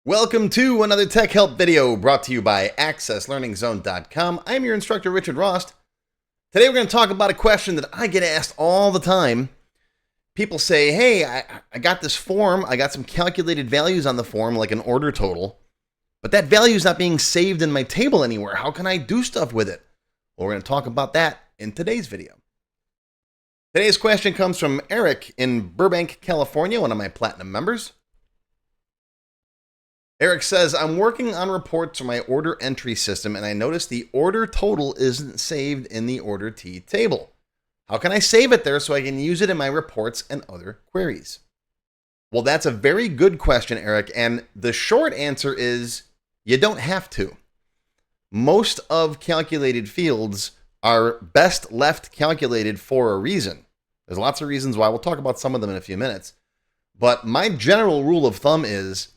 Welcome to another Tech Help video brought to you by AccessLearningZone.com. I'm your instructor, Richard Rost. Today we're going to talk about a question that I get asked all the time. People say, hey, I got this form, I got some calculated values on the form, like an order total, but that value is not being saved in my table anywhere. How can I do stuff with it? Well, we're going to talk about that in today's video. Today's question comes from Eric in Burbank, California, one of my Platinum members. Eric says, I'm working on reports for my order entry system and I noticed the order total isn't saved in the OrderT table. How can I save it there so I can use it in my reports and other queries? Well, that's a very good question, Eric, and the short answer is you don't have to. Most of calculated fields are best left calculated for a reason. There's lots of reasons why. We'll talk about some of them in a few minutes. But my general rule of thumb is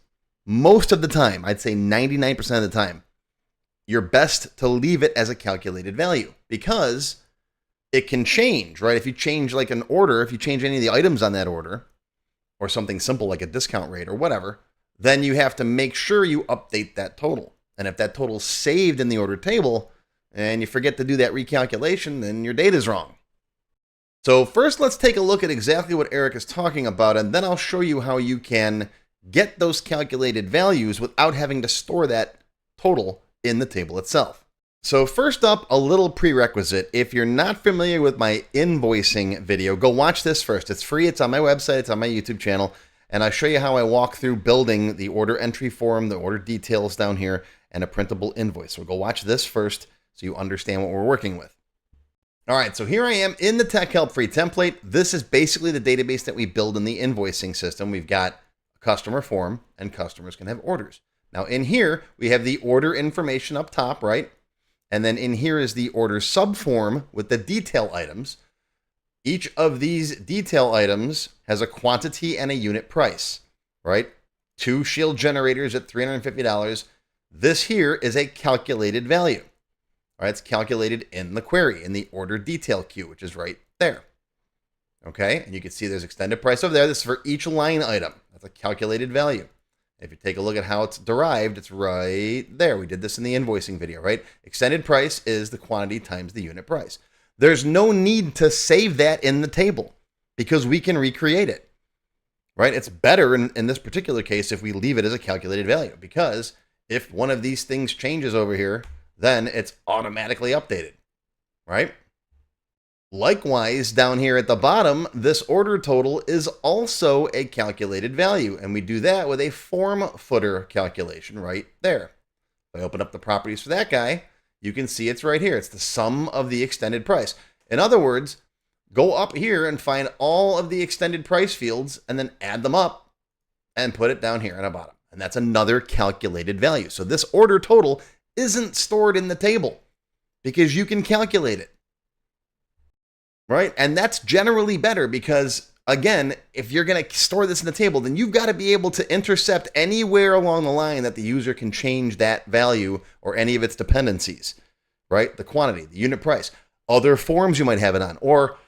most of the time, I'd say 99% of the time, you're best to leave it as a calculated value because it can change, right? If you change like an order, if you change any of the items on that order or something simple like a discount rate or whatever, then you have to make sure you update that total. And if that total's saved in the order table and you forget to do that recalculation, then your data's wrong. So first, let's take a look at exactly what Eric is talking about, and then I'll show you how you can get those calculated values without having to store that total in the table itself. So first up, a little prerequisite. If you're not familiar with my invoicing video, go watch this first. It's free. It's on my website. It's on my YouTube channel. And I show you how I walk through building the order entry form, the order details down here, and a printable invoice. So go watch this first so you understand what we're working with. All right, so here I am in the Tech Help free template. This is basically the database that we build in the invoicing system. We've got customer form and customers can have orders. Now in here, we have the order information up top, right? And then in here is the order subform with the detail items. Each of these detail items has a quantity and a unit price, right? 2 shield generators at $350. This here is a calculated value. All right, it's calculated in the query, in the order detail queue, which is right there. Okay, and you can see there's extended price over there. This is for each line item. That's a calculated value. If you take a look at how it's derived, it's right there. We did this in the invoicing video, right? Extended price is the quantity times the unit price. There's no need to save that in the table because we can recreate it, right? It's better in this particular case if we leave it as a calculated value because if one of these things changes over here, then it's automatically updated, right? Likewise, down here at the bottom, this order total is also a calculated value, and we do that with a form footer calculation right there. If I open up the properties for that guy, you can see it's right here. It's the sum of the extended price. In other words, go up here and find all of the extended price fields and then add them up and put it down here on the bottom. And that's another calculated value. So this order total isn't stored in the table because you can calculate it. Right? And that's generally better because, again, if you're going to store this in the table, then you've got to be able to intercept anywhere along the line that the user can change that value or any of its dependencies, right? The quantity, the unit price, other forms you might have it on, or,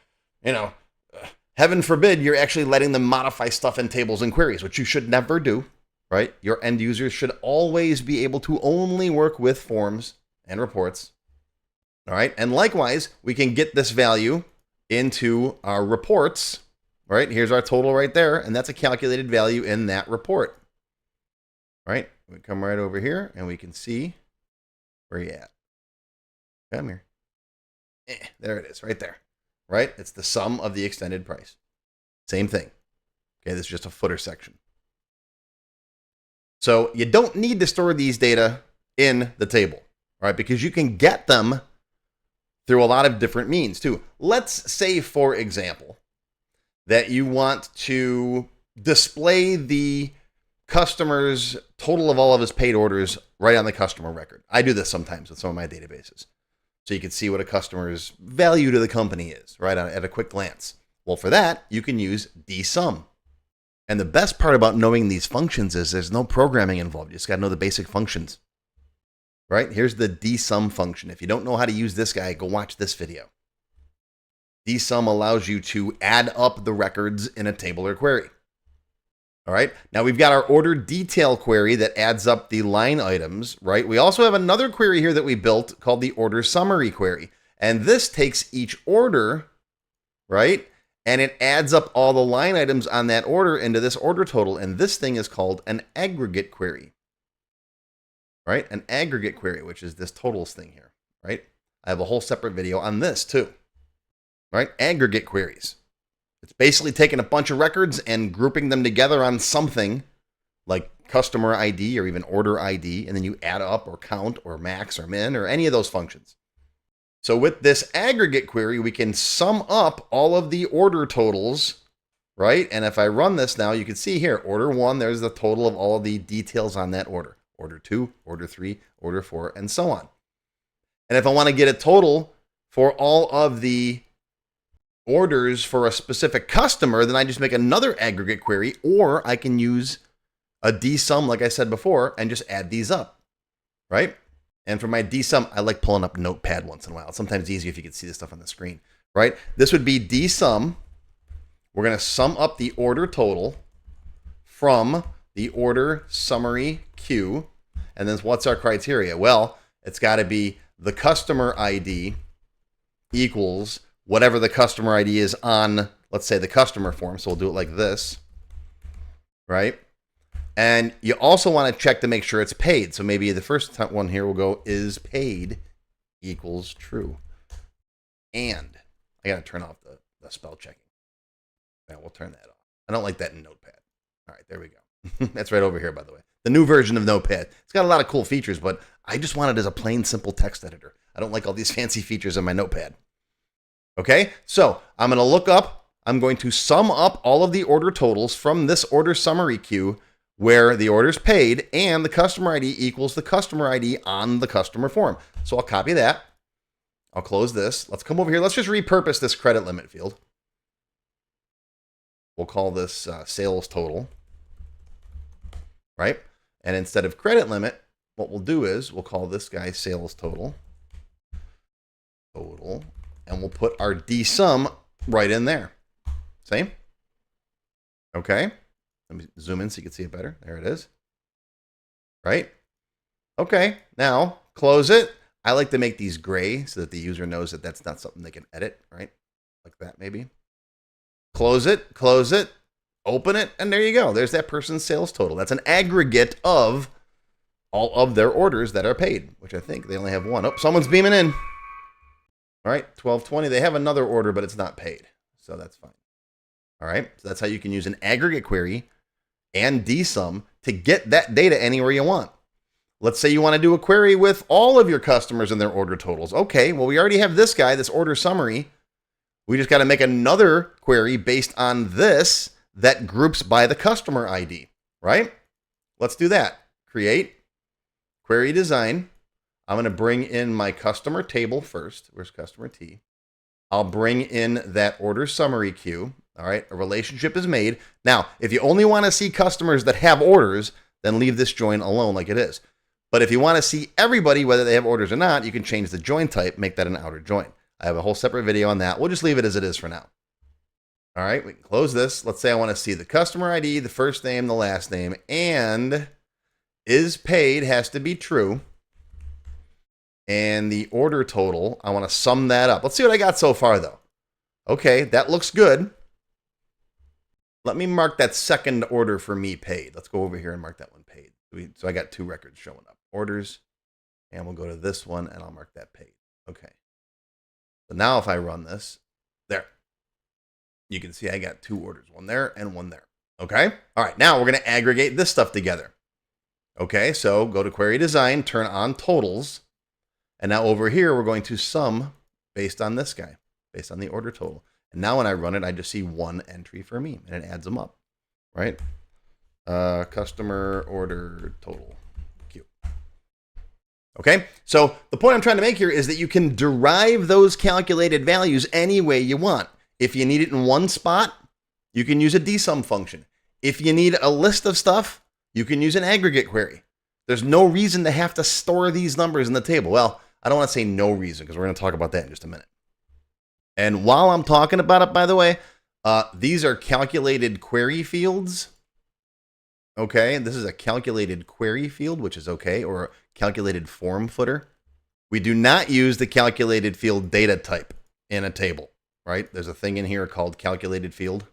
heaven forbid, you're actually letting them modify stuff in tables and queries, which you should never do, right? Your end users should always be able to only work with forms and reports, all right? And likewise, we can get this value into our reports, right? Here's our total right there, and that's a calculated value in that report, right? We come right over here, and we can see where you at. Come here. There it is, right there, right? It's the sum of the extended price. Same thing. Okay, this is just a footer section. So you don't need to store these data in the table, right? Because you can get them through a lot of different means too. Let's say, for example, that you want to display the customer's total of all of his paid orders right on the customer record. I do this sometimes with some of my databases. So you can see what a customer's value to the company is, right, at a quick glance. Well, for that, you can use DSum. And the best part about knowing these functions is there's no programming involved. You just got to know the basic functions. Right? Here's the DSum function. If you don't know how to use this guy, go watch this video. DSum allows you to add up the records in a table or query. All right. Now we've got our order detail query that adds up the line items, right? We also have another query here that we built called the order summary query. And this takes each order, right? And it adds up all the line items on that order into this order total. And this thing is called an aggregate query, right? An aggregate query, which is this totals thing here, right? I have a whole separate video on this too, right? Aggregate queries. It's basically taking a bunch of records and grouping them together on something like customer ID or even order ID, and then you add up or count or max or min or any of those functions. So with this aggregate query, we can sum up all of the order totals, right? And if I run this now, you can see here, order 1, there's the total of all of the details on that order. Order 2, order 3, order 4, and so on. And if I want to get a total for all of the orders for a specific customer, then I just make another aggregate query, or I can use a DSum, like I said before, and just add these up, right? And for my DSum, I like pulling up Notepad once in a while. Sometimes it's easier if you can see this stuff on the screen, right? This would be DSum. We're going to sum up the order total from the order summary queue. And then what's our criteria? Well, it's got to be the customer ID equals whatever the customer ID is on, let's say, the customer form. So we'll do it like this, right? And you also want to check to make sure it's paid. So maybe the first one here will go is paid equals true. And I got to turn off the spell checking. Yeah, we'll turn that off. I don't like that in Notepad. All right, there we go. That's right over here, by the way. The new version of Notepad. It's got a lot of cool features, but I just want it as a plain, simple text editor. I don't like all these fancy features in my Notepad. Okay, so I'm going to look up, I'm going to sum up all of the order totals from this order summary queue where the order's paid and the customer ID equals the customer ID on the customer form. So I'll copy that. I'll close this. Let's come over here. Let's just repurpose this credit limit field. We'll call this sales total, right? And instead of credit limit, what we'll do is we'll call this guy sales total. And we'll put our DSum right in there. Same. Okay. Let me zoom in so you can see it better. There it is. Right? Okay. Now, close it. I like to make these gray so that the user knows that that's not something they can edit, right? Like that, maybe. Close it, open it, and there you go. There's that person's sales total. That's an aggregate of all of their orders that are paid, which I think they only have one. Oh, someone's beaming in. All right, 1220. They have another order, but it's not paid. So that's fine. All right, so that's how you can use an aggregate query and DSum to get that data anywhere you want. Let's say you want to do a query with all of your customers and their order totals. Okay, well, we already have this guy, this order summary. We just got to make another query based on this that groups by the customer ID, right? Let's do that. Create, query design. I'm going to bring in my customer table first. Where's customer T? I'll bring in that order summary queue. All right, a relationship is made. Now, if you only want to see customers that have orders, then leave this join alone like it is. But if you want to see everybody, whether they have orders or not, you can change the join type, make that an outer join. I have a whole separate video on that. We'll just leave it as it is for now. All right, we can close this. Let's say I want to see the customer ID, the first name, the last name, and is paid has to be true. And the order total, I want to sum that up. Let's see what I got so far, though. Okay, that looks good. Let me mark that second order for me paid. Let's go over here and mark that one paid. So I got 2 records showing up. Orders, and we'll go to this one, and I'll mark that paid. Okay. So now if I run this, there. You can see I got 2 orders, one there and one there. Okay? All right, now we're going to aggregate this stuff together. Okay, so go to Query Design, turn on Totals. And now over here, we're going to sum based on this guy, based on the order total. And now when I run it, I just see one entry for me, and it adds them up, right? Customer order total queue. Okay, so the point I'm trying to make here is that you can derive those calculated values any way you want. If you need it in one spot, you can use a DSum function. If you need a list of stuff, you can use an aggregate query. There's no reason to have to store these numbers in the table. Well, I don't want to say no reason because we're going to talk about that in just a minute. And while I'm talking about it, by the way, these are calculated query fields. Okay, this is a calculated query field, which is okay, or a calculated form footer. We do not use the calculated field data type in a table, right? There's a thing in here called calculated field,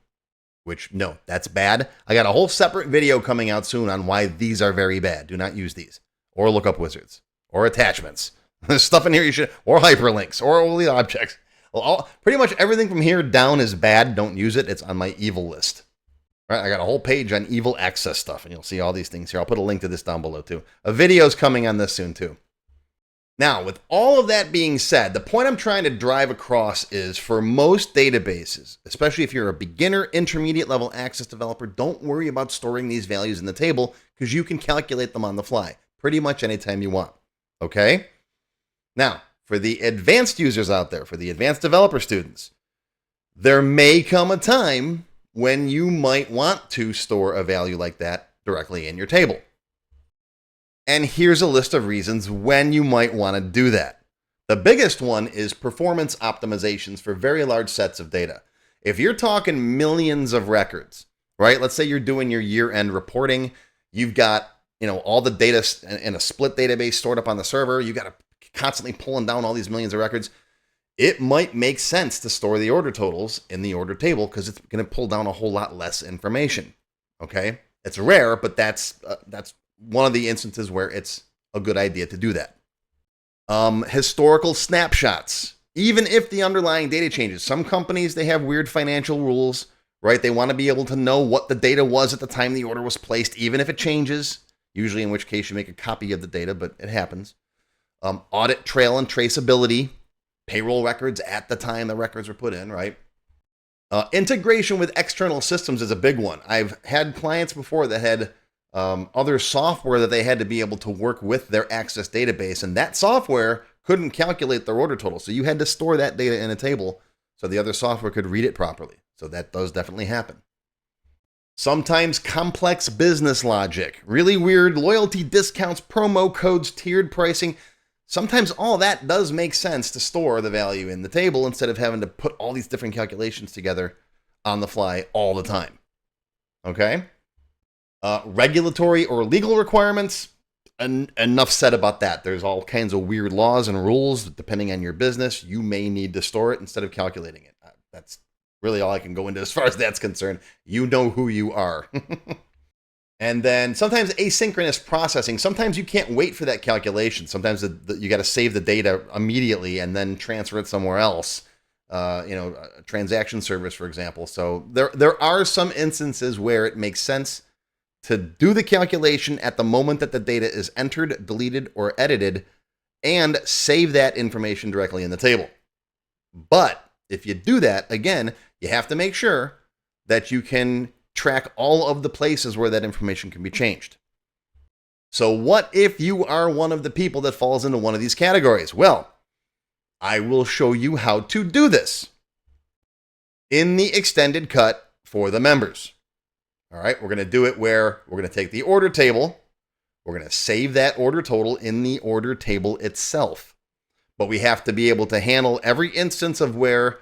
which, no, that's bad. I got a whole separate video coming out soon on why these are very bad. Do not use these, or lookup wizards, or attachments. There's stuff in here you should, or hyperlinks, or only objects. Well, pretty much everything from here down is bad. Don't use it. It's on my evil list. All right, I got a whole page on evil access stuff, and you'll see all these things here. I'll put a link to this down below, too. A video's coming on this soon, too. Now, with all of that being said, the point I'm trying to drive across is for most databases, especially if you're a beginner, intermediate level access developer, don't worry about storing these values in the table because you can calculate them on the fly pretty much anytime you want. Okay? Now, for the advanced users out there, for the advanced developer students, there may come a time when you might want to store a value like that directly in your table. And here's a list of reasons when you might want to do that. The biggest one is performance optimizations for very large sets of data. If you're talking millions of records, right? Let's say you're doing your year-end reporting. You've got, all the data in a split database stored up on the server. You got to constantly pulling down all these millions of records. It might make sense to store the order totals in the order table because it's going to pull down a whole lot less information. Okay? It's rare, but that's one of the instances where it's a good idea to do that. Historical snapshots. Even if the underlying data changes, some companies, they have weird financial rules, right? They want to be able to know what the data was at the time the order was placed, even if it changes, usually in which case you make a copy of the data, but it happens. Audit trail and traceability, payroll records at the time the records were put in, right? Integration with external systems is a big one. I've had clients before that had other software that they had to be able to work with their Access database, and that software couldn't calculate their order total. So you had to store that data in a table so the other software could read it properly. So that does definitely happen. Sometimes complex business logic, really weird loyalty discounts, promo codes, tiered pricing. Sometimes all that does make sense to store the value in the table instead of having to put all these different calculations together on the fly all the time. Okay? Regulatory or legal requirements, enough said about that. There's all kinds of weird laws and rules. Depending on your business, you may need to store it instead of calculating it. That's really all I can go into as far as that's concerned. You know who you are. And then sometimes asynchronous processing. Sometimes you can't wait for that calculation. Sometimes you got to save the data immediately and then transfer it somewhere else. A transaction service, for example. So there are some instances where it makes sense to do the calculation at the moment that the data is entered, deleted, or edited, and save that information directly in the table. But if you do that, again, you have to make sure that you can track all of the places where that information can be changed. So what if you are one of the people that falls into one of these categories? Well, I will show you how to do this in the extended cut for the members. All right, we're going to do it where we're going to take the order table. We're going to save that order total in the order table itself. But we have to be able to handle every instance of where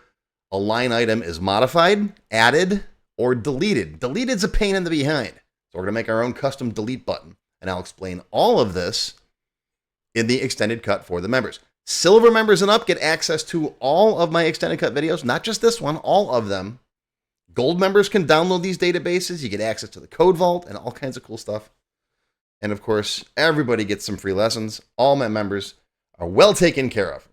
a line item is modified, added, or deleted. Deleted's a pain in the behind. So we're going to make our own custom delete button. And I'll explain all of this in the extended cut for the members. Silver members and up get access to all of my extended cut videos, not just this one, all of them. Gold members can download these databases. You get access to the code vault and all kinds of cool stuff. And of course, everybody gets some free lessons. All my members are well taken care of.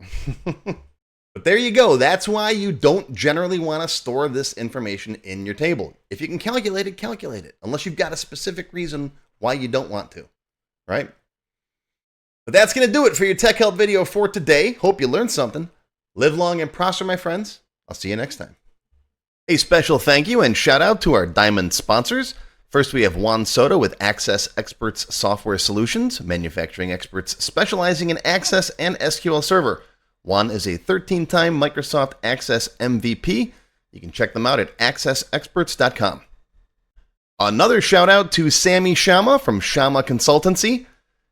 But there you go. That's why you don't generally want to store this information in your table. If you can calculate it, unless you've got a specific reason why you don't want to, right? But that's going to do it for your Tech Help video for today. Hope you learned something. Live long and prosper, my friends. I'll see you next time. A special thank you and shout out to our diamond sponsors. First, we have Juan Soto with Access Experts Software Solutions, manufacturing experts specializing in Access and SQL Server. Juan is a 13-time Microsoft Access MVP. You can check them out at accessexperts.com. Another shout out to Sammy Shama from Shama Consultancy.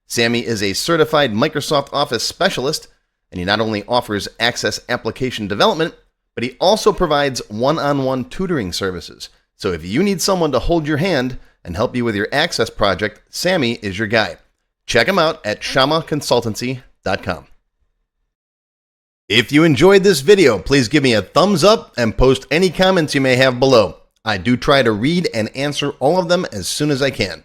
Sammy is a certified Microsoft Office specialist, and he not only offers Access application development, but he also provides one-on-one tutoring services. So if you need someone to hold your hand and help you with your Access project, Sammy is your guy. Check him out at shamaconsultancy.com. If you enjoyed this video, please give me a thumbs up and post any comments you may have below. I do try to read and answer all of them as soon as I can.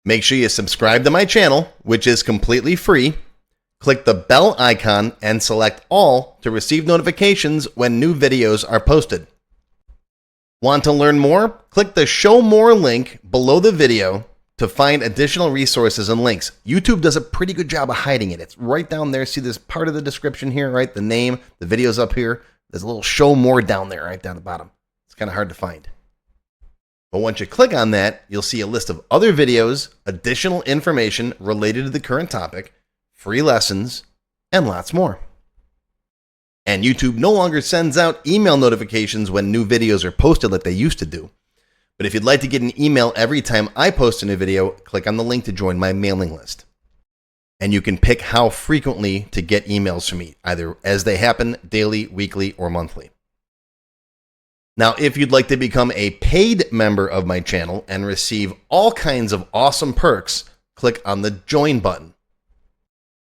Make sure you subscribe to my channel, which is completely free. Click the bell icon and select all to receive notifications when new videos are posted. Want to learn more? Click the Show More link below the video to find additional resources and links. YouTube does a pretty good job of hiding it. It's right down there. See this part of the description here, right? The name, the video's up here. There's a little Show More down there, right down the bottom. It's kind of hard to find. But once you click on that, you'll see a list of other videos, additional information related to the current topic, free lessons, and lots more. And YouTube no longer sends out email notifications when new videos are posted like they used to do. But if you'd like to get an email every time I post a new video, click on the link to join my mailing list. And you can pick how frequently to get emails from me, either as they happen, daily, weekly, or monthly. Now, if you'd like to become a paid member of my channel and receive all kinds of awesome perks, click on the Join button.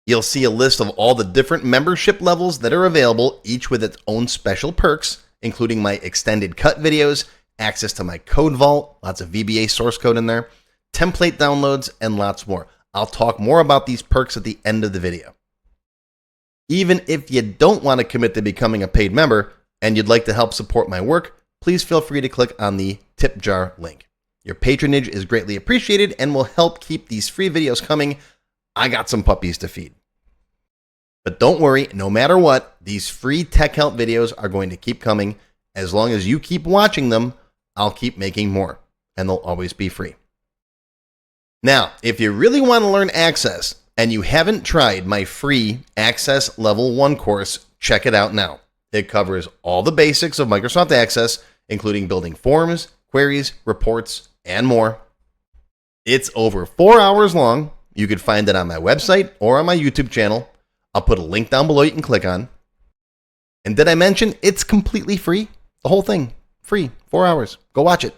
You'll see a list of all the different membership levels that are available, each with its own special perks, including my extended cut videos, access to my code vault, lots of VBA source code in there, template downloads, and lots more. I'll talk more about these perks at the end of the video. Even if you don't want to commit to becoming a paid member and you'd like to help support my work, please feel free to click on the tip jar link. Your patronage is greatly appreciated and will help keep these free videos coming. I got some puppies to feed. But don't worry, no matter what, these free tech help videos are going to keep coming. As long as you keep watching them, I'll keep making more, and they'll always be free. Now, if you really want to learn Access and you haven't tried my free Access Level 1 course, check it out now. It covers all the basics of Microsoft Access, including building forms, queries, reports, and more. It's over 4 hours long. You can find it on my website or on my YouTube channel. I'll put a link down below you can click on. And did I mention it's completely free? The whole thing, free, 4 hours. Go watch it.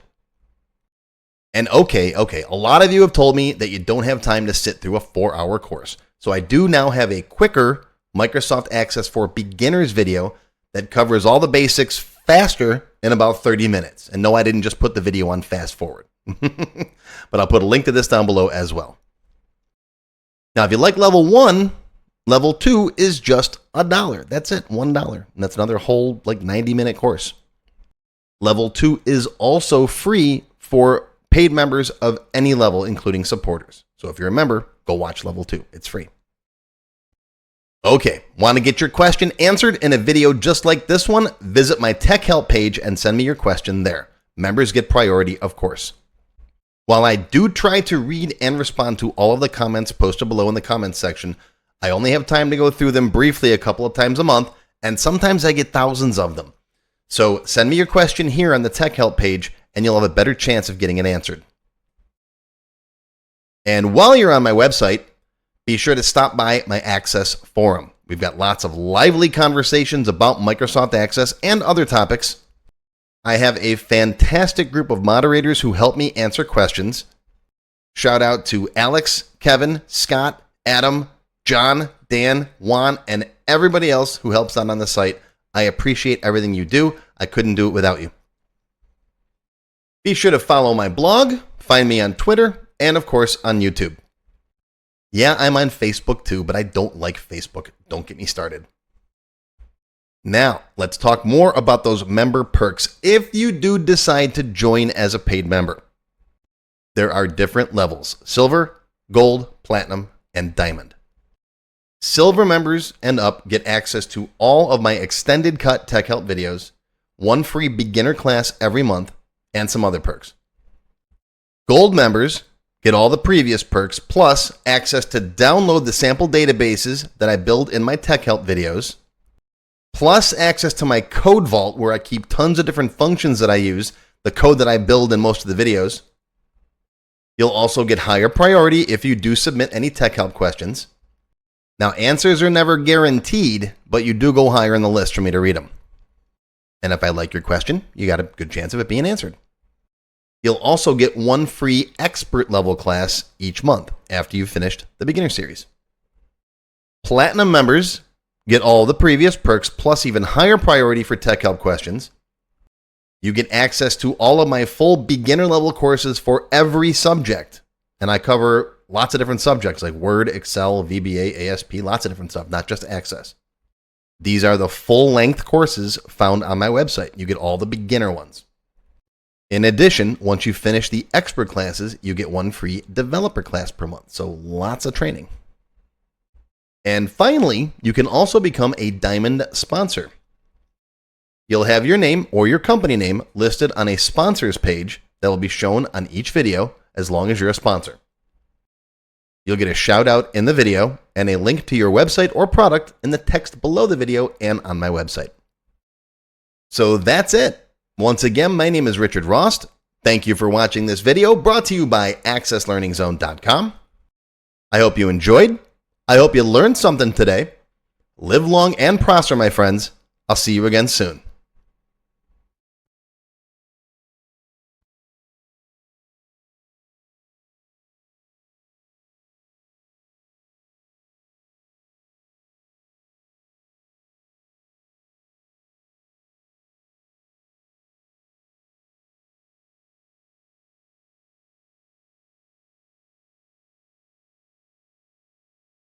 And okay, a lot of you have told me that you don't have time to sit through a 4-hour course. So I do now have a quicker Microsoft Access for Beginners video that covers all the basics faster in about 30 minutes. And no, I didn't just put the video on fast forward. But I'll put a link to this down below as well. Now, if you like level 1, level 2 is just $1. That's it, $1. And that's another whole 90-minute course. Level 2 is also free for paid members of any level, including supporters. So if you're a member, go watch level 2. It's free. Okay, want to get your question answered in a video just like this one? Visit my tech help page and send me your question there. Members get priority, of course. While I do try to read and respond to all of the comments posted below in the comments section, I only have time to go through them briefly a couple of times a month, and sometimes I get thousands of them. So send me your question here on the tech help page, and you'll have a better chance of getting it answered. And while you're on my website, be sure to stop by my Access forum. We've got lots of lively conversations about Microsoft Access and other topics. I have a fantastic group of moderators who help me answer questions. Shout out to Alex, Kevin, Scott, Adam, John, Dan, Juan, and everybody else who helps out on the site. I appreciate everything you do. I couldn't do it without you. Be sure to follow my blog, find me on Twitter, and of course on YouTube. Yeah, I'm on Facebook too, but I don't like Facebook. Don't get me started. Now, let's talk more about those member perks if you do decide to join as a paid member. There are different levels: Silver, Gold, Platinum, and Diamond. Silver members and up get access to all of my extended cut tech help videos, one free beginner class every month, and some other perks. Gold members get all the previous perks, plus access to download the sample databases that I build in my tech help videos, plus access to my code vault where I keep tons of different functions that I use, the code that I build in most of the videos. You'll also get higher priority if you do submit any tech help questions. Now, answers are never guaranteed, but you do go higher in the list for me to read them. And if I like your question, you got a good chance of it being answered. You'll also get one free expert level class each month after you've finished the beginner series. Platinum members get all the previous perks plus even higher priority for tech help questions. You get access to all of my full beginner level courses for every subject. And I cover lots of different subjects like Word, Excel, VBA, ASP, lots of different stuff, not just Access. These are the full-length courses found on my website. You get all the beginner ones. In addition, once you finish the expert classes, you get one free developer class per month. So lots of training. And finally, you can also become a Diamond sponsor. You'll have your name or your company name listed on a sponsors page that will be shown on each video as long as you're a sponsor. You'll get a shout out in the video and a link to your website or product in the text below the video and on my website. So that's it. Once again, my name is Richard Rost. Thank you for watching this video brought to you by AccessLearningZone.com. I hope you enjoyed. I hope you learned something today. Live long and prosper, my friends. I'll see you again soon.